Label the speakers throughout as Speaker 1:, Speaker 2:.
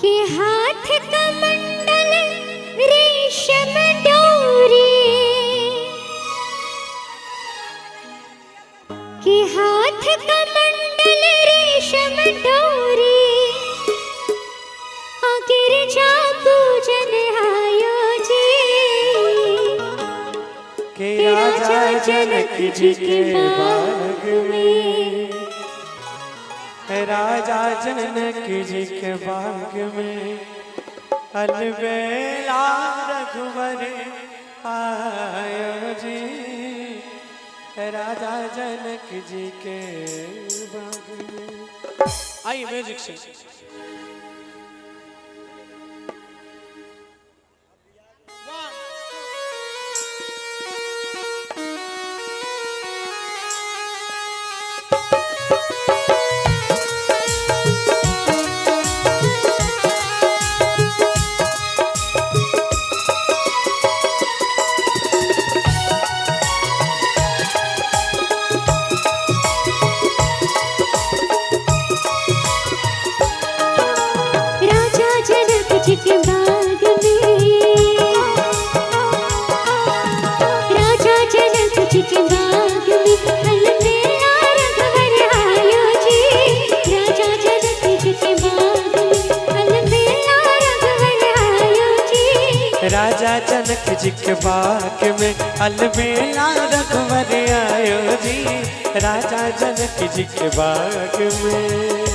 Speaker 1: के हाथ कमंडल रेशम डोरी, के हाथ कमंडल रेशम डोरी, गिरजा पूजन आयो जी
Speaker 2: के राजा जनक जी के बाग में, राजा जनक जी के बाग में अलबेला रघुवर आयो जी, राजा जनक जी के बाग में। आइए म्यूजिक से
Speaker 1: के बाग में, राजा जनक जी के बाग में अलबेला रघुवर आयो जी, राजा जनक जी के बाग में अलबेला रघुवर आयो जी,
Speaker 2: राजा जनक जी के बाग में अलबेला रघुवर आयो जी, राजा जनक जी के बाग में।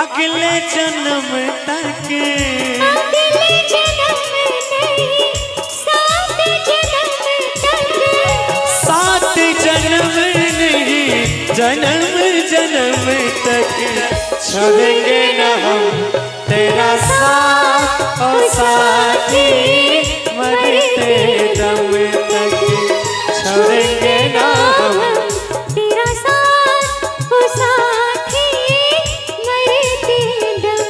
Speaker 2: अगले जन्म तक,
Speaker 1: अगले जन्म नहीं, सात जन्म तक,
Speaker 2: सात जन्म नहीं, जन्म जन्म तक छोड़ेंगे न हम तेरा साथ ओ साथी, मरते दम तक छोड़ेंगे न हम
Speaker 1: तेरा साथ ओ साथी, मरते दम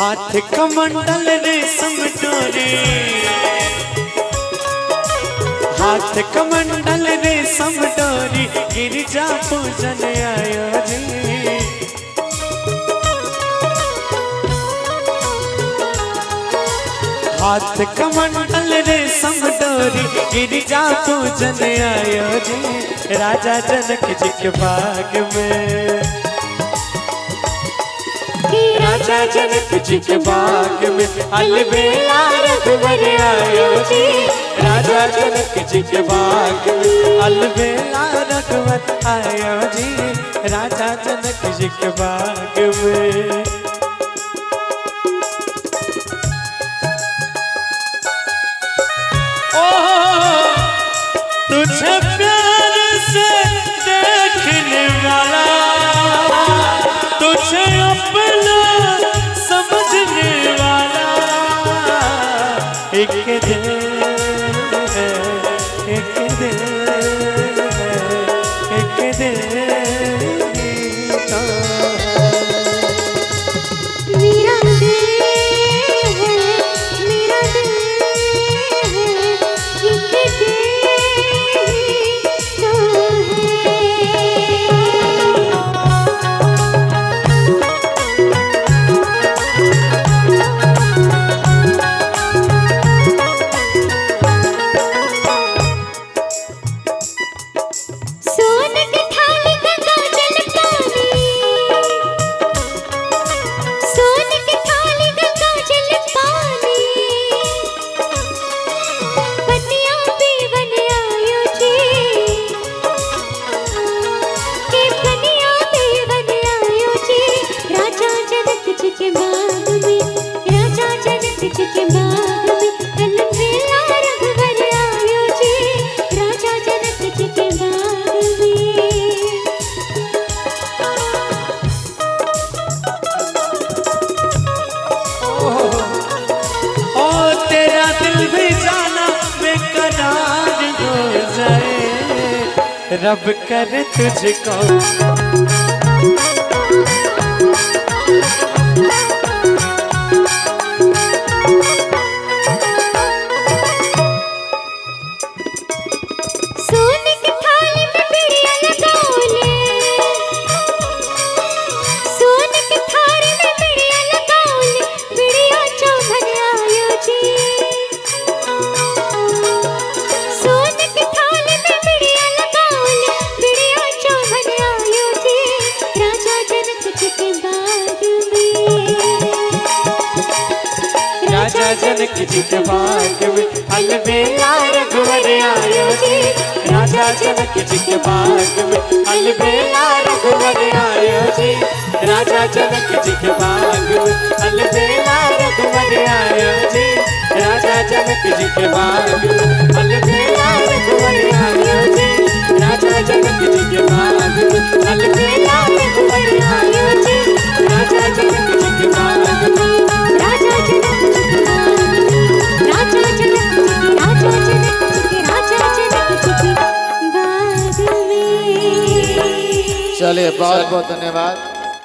Speaker 2: हाथ कमंडल रेशम डोरी, हाथ कमंडल रेशम डोरी, गिरजा पूजन आयो जी, हाथ कमंडल रेशम डोरी, गिरजा पूजन आयो जी, राजा जनक जी के बाग में, राजा जनक जी के बाग में अलबेला रघुवर आयो जी, राजा जनक जी के बाग में अलबेला रघुवर आयो जी, राजा जनक जी के बाग में। तुझे प्यार से देखने वाला, तुझे अपना समझने वाला, एक दिल है, एक दिल है, एक दिल ही तो
Speaker 1: मेरा दिल है, मेरा दिल है, एक दिल ही तो है। सोन की थाली का जी के बाग में अलबेला रघुवर आयो जी राजा जनक जी के बाग में।
Speaker 2: ओ तेरा दिल भी जाना बेकरार हो जाए रब करे तुझको।
Speaker 1: सोने की थाली में बिड़िया लगाओले, सोने की थाली में बिड़िया लगाओले, बिड़िया चौभन आयो जी। सोने की थाली में बिड़िया लगाओले, बिड़िया चौभन आयो जी राजा जनक जी के बाग में।
Speaker 2: राजा जनक जी के बाग में अलबेला रघुवर आयो जी राजा जनक जी के बाग में अलबेला रघुवर आयो जी राजा जनक जी के बाग में अलबेला रघुवर आयो जी राजा जनक जी के बाग में अलबेला रघुवर आयो जी राजा जनक जी के बाग में अलबेला रघुवर आयो जी राजा जनक जी के बाग में।
Speaker 1: राजा जनक जी के बाग में, राजा जनक जी के, राजा जनक जी के, राजा जनक जी के बाग में।
Speaker 3: चलिए बहुत बहुत धन्यवाद।